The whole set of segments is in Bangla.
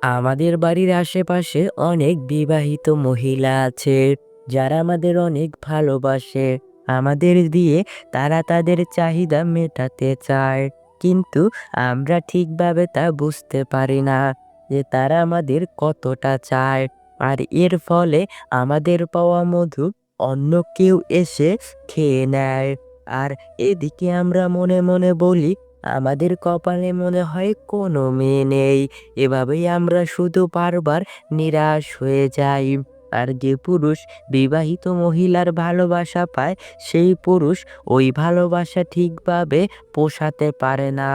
আমাদের বাড়ির আশেপাশে অনেক বিবাহিত মহিলা আছে যারা আমাদের অনেক ভালোবাসে। আমাদের দিয়ে তারা তাদের চাহিদা মেটাতে চায়, কিন্তু আমরা ঠিকভাবে তা বুঝতে পারি না যে তারা আমাদের কতটা চায়। আর এর ফলে আমাদের পাওয়া মধু অন্য কেউ এসে খেয়ে নেয়। আর এদিকে আমরা মনে মনে বলি, আমাদের কপালে মনে হয় কোনো মেয়ে নেই। এভাবেই আমরা শুধু বারবার নিরাশ হয়ে যাই। আর যে পুরুষ বিবাহিত মহিলার ভালোবাসা পায়, সেই পুরুষ ওই ভালোবাসা ঠিকভাবে পোষাতে পারে না।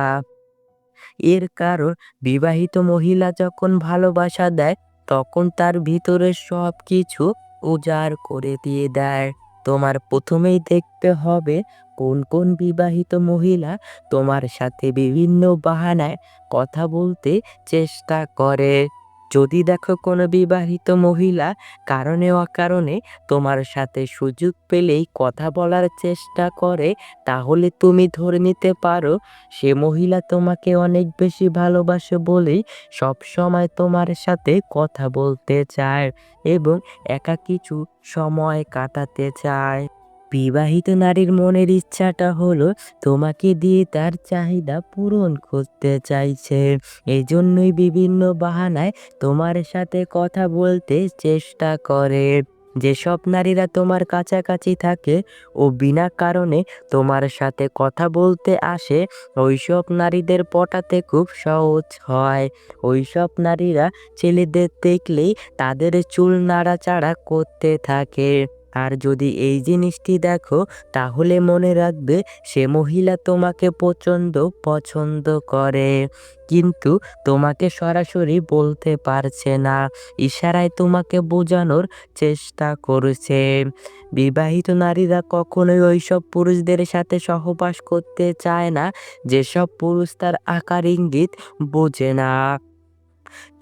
এর কারণ, বিবাহিত মহিলা যখন ভালোবাসা দেয়, তখন তার ভিতরে সবকিছু উজাড় করে দিয়ে দেয়। তোমার প্রথমেই দেখতে হবে কোন কোন বিবাহিত মহিলা তোমার সাথে বিভিন্ন বাহানায় কথা বলতে চেষ্টা করে। যদি দেখো কোনো বিবাহিত মহিলা কারণে অকারণে তোমার সাথে সুযোগ পেলেই কথা বলার চেষ্টা করে, তাহলে তুমি ধরে নিতে পারো সে মহিলা তোমাকে অনেক বেশি ভালোবাসে বলেই সবসময় তোমার সাথে কথা বলতে চায় এবং একা কিছু সময় কাটাতে চায়। বিবাহিত নারীর মনের ইচ্ছাটা হলো তোমাকে দিয়ে তার চাহিদা পূরণ করতে চাইছে। এজন্যই বিভিন্ন বাহানায় তোমার সাথে কথা বলতে চেষ্টা করে। যেসব নারীরা তোমার কাছাকাছি থাকে ও বিনা কারণে তোমার সাথে কথা বলতে আসে, ওইসব নারীদের পটাতে খুব সহজ হয়। ওইসব নারীরা ছেলেদের দেখলেই তাদের চুল নাড়াচাড়া করতে থাকে। আর যদি এই জিনিসটি দেখো, তাহলে মনে রাখবে সে মহিলা তোমাকে প্রচণ্ড পছন্দ করে, কিন্তু তোমাকে সরাসরি বলতে পারছে না, ইশারায় তোমাকে বোঝানোর চেষ্টা করছে। বিবাহিত নারীরা কখনোই ওইসব পুরুষদের সাথে সহবাস করতে চায় না যেসব পুরুষ তার আকার ইঙ্গিত বোঝে না।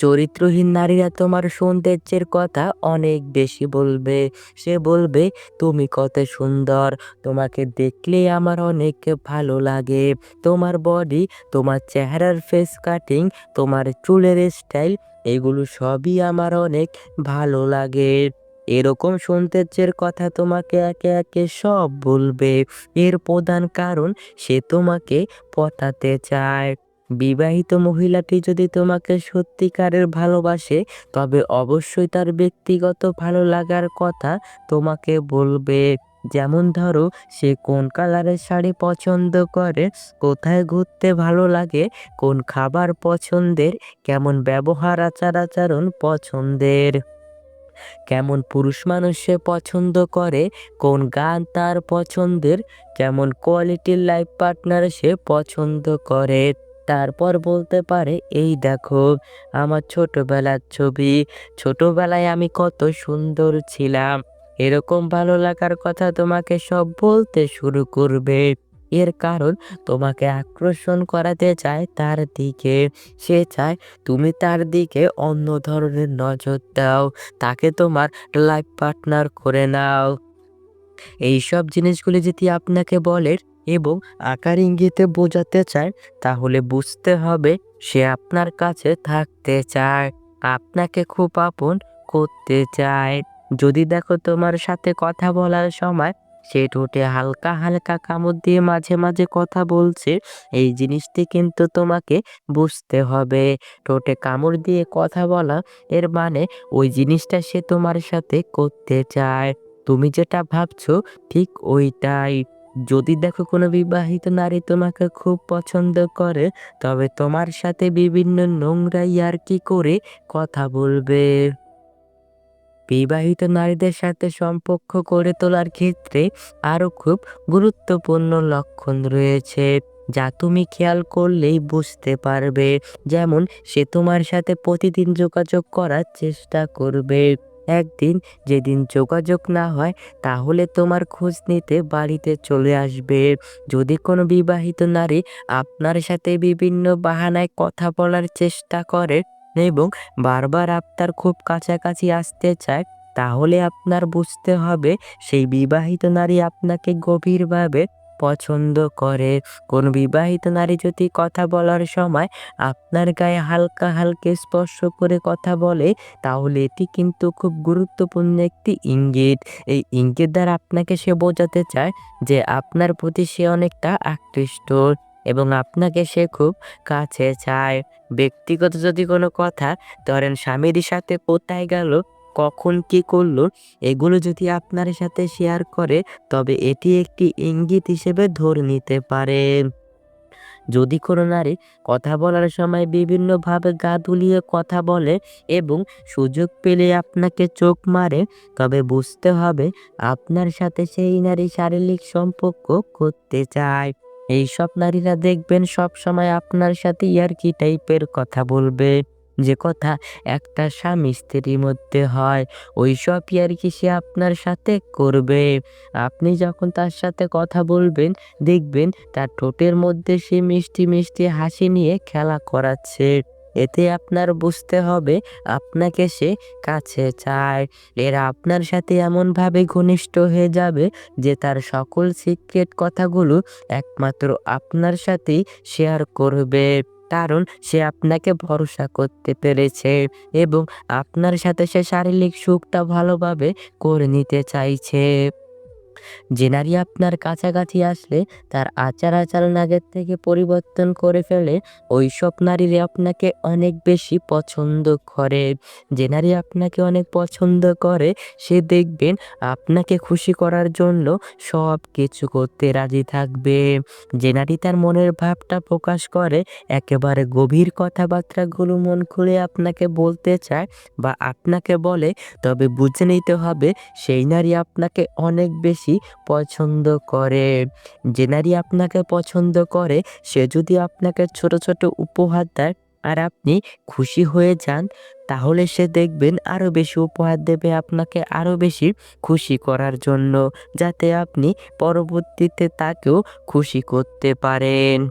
চরিত্রহীন নারীরা তোমার সৌন্দর্যের কথা অনেক বেশি বলবে। সে বলবে, তুমি কত সুন্দর, তোমাকে দেখলেই আমার অনেক ভালো লাগে। তোমার বডি, তোমার চেহারার ফেস কাটিং, তোমার চুলের স্টাইল, এগুলো সবই আমার অনেক ভালো লাগে। এরকম সৌন্দর্যের কথা তোমাকে একে একে সব বলবে। এর প্রধান কারণ, সে তোমাকে পটাতে চায়। বিবাহিত মহিলাটি যদি তোমাকে সত্যিকারের ভালোবাসে, তবে অবশ্যই তার ব্যক্তিগত ভালো লাগার কথা তোমাকে বলবে। যেমন ধরো, সে কোন কালারের শাড়ি পছন্দ করে, কোথায় ঘুরতে ভালো লাগে, কোন খাবার পছন্দের, কেমন ব্যবহার আচার আচরণ পছন্দের, কেমন পুরুষ মানুষ সে পছন্দ করে, কোন গান তার পছন্দের, কেমন কোয়ালিটির লাইফ পার্টনার সে পছন্দ করে। তারপর বলতে পারে, এই দেখো আমার ছোটবেলার ছবি, ছোটবেলায় আমি কত সুন্দর ছিলাম। এরকম ভালো লাগার কথা তোমাকে সব বলতে শুরু করবে। এর কারণ, তোমাকে আকর্ষণ করাতে চায় তার দিকে। সে চায় তুমি তার দিকে অন্য ধরনের নজর দাও, তাকে তোমার লাইফ পার্টনার করে নাও। এইসব জিনিসগুলি যদি আপনাকে বলে এবং আকার ইঙ্গিতে বোঝাতে চায়, তাহলে বুঝতে হবে সে আপনার কাছে থাকতে চায়, আপনাকে খুব আপন করতে চায়। যদি দেখো তোমার সাথে কথা বলার সময় সে ঠোঁটে হালকা হালকা কামড় দিয়ে মাঝে মাঝে কথা বলছে, এই জিনিসটি কিন্তু তোমাকে বুঝতে হবে। ঠোঁটে কামড় দিয়ে কথা বলা, এর মানে ওই জিনিসটা সে তোমার সাথে করতে চায়। তুমি যেটা ভাবছো ঠিক ওইটাই। যদি দেখো কোনো বিবাহিত নারী তোমাকে খুব পছন্দ করে, তবে তোমার সাথে বিভিন্ন নোংরা ইয়ার্কি করে কথা বলবে। বিবাহিত নারীদের সাথে সম্পর্ক গড়ে তোলার ক্ষেত্রে আরো খুব গুরুত্বপূর্ণ লক্ষণ রয়েছে, যা তুমি খেয়াল করলেই বুঝতে পারবে। যেমন, সে তোমার সাথে প্রতিদিন যোগাযোগ করার চেষ্টা করবে। একদিন যেদিন যোগাযোগ না হয়, তাহলে তোমার খোঁজ নিতে বাড়িতে চলে আসবে। যদি কোনো বিবাহিত নারী আপনার সাথে বিভিন্ন বাহানায় কথা বলার চেষ্টা করে এবং বারবার আপনার খুব কাছাকাছি আসতে চায়, তাহলে আপনার বুঝতে হবে সেই বিবাহিত নারী আপনাকে গভীরভাবে পছন্দ করে। কোনো বিবাহিত নারী যদি কথা বলার সময় আপনার গায়ে হালকা, হালকা স্পর্শ করে কথা বলে, তাহলে এটি কিন্তু খুব গুরুত্বপূর্ণ একটি ইঙ্গিত। এই ইঙ্গিত দ্বারা আপনাকে সে বোঝাতে চায় যে আপনার প্রতি সে অনেকটা আকৃষ্ট এবং আপনাকে সে খুব কাছে চায়। ব্যক্তিগত যদি কোনো কথা, ধরেন স্বামীর সাথে কোথায় গেল, কখন কি করলো, এগুলো যদি আপনার সাথে শেয়ার করে, তবে এটি একটি ইঙ্গিত হিসেবে ধরে নিতে পারেন। যদি কোনো নারী কথা বলার সময় বিভিন্নভাবে গা দুলিয়ে কথা বলে এবং সুযোগ পেলে আপনাকে চোখ মারে, তবে বুঝতে হবে আপনার সাথে সেই নারী শারীরিক সম্পর্ক করতে চায়। এইসব নারীরা দেখবেন সবসময় আপনার সাথে ইয়ার্কি টাইপের কথা বলবে, যে কথা একটা স্বামী স্ত্রীর মধ্যে হয়, ওইসব ইয়ার্কি সে আপনার সাথে করবে। আপনি যখন তার সাথে কথা বলবেন, দেখবেন তার ঠোঁটের মধ্যে সে মিষ্টি, মিষ্টি হাসি নিয়ে খেলা করাচ্ছে। এতে আপনার বুঝতে হবে আপনাকে সে কাছে চায়। এরা আপনার সাথে এমনভাবে ঘনিষ্ঠ হয়ে যাবে যে তার সকল সিক্রেট কথাগুলো একমাত্র আপনার সাথেই শেয়ার করবে। কারণ সে আপনাকে ভরসা করতে পেরেছে এবং আপনার সাথে সে শারীরিক সুখটা ভালোভাবে করে নিতে চাইছে। যে নারী আপনার কাছাকাছি আসলে তার আচার-আচরণ আগের থেকে পরিবর্তন করে ফেলে, ওইসব নারীরা আপনাকে অনেক বেশি পছন্দ করে। যে নারী আপনাকে অনেক পছন্দ করে, সে দেখবেন আপনাকে খুশি করার জন্য সবকিছু করতে রাজি থাকবে। যে নারী তার মনের ভাবটা প্রকাশ করে, একেবারে গভীর কথাবার্তাগুলো মন খুলে আপনাকে বলতে চায় বা আপনাকে বলে, তবে বুঝে নিতে হবে সেই নারী আপনাকে অনেক বেশি পছন্দ করে। যে নারী আপনাকে পছন্দ করে, সে যদি আপনাকে ছোট, ছোট উপহার দেয় আর আপনি খুশি হয়ে যান, তাহলে সে দেখবেন আরো বেশি উপহার দেবে আপনাকে আরো বেশি খুশি করার জন্য, যাতে আপনি পরবর্তীতে তাকেও খুশি করতে পারেন।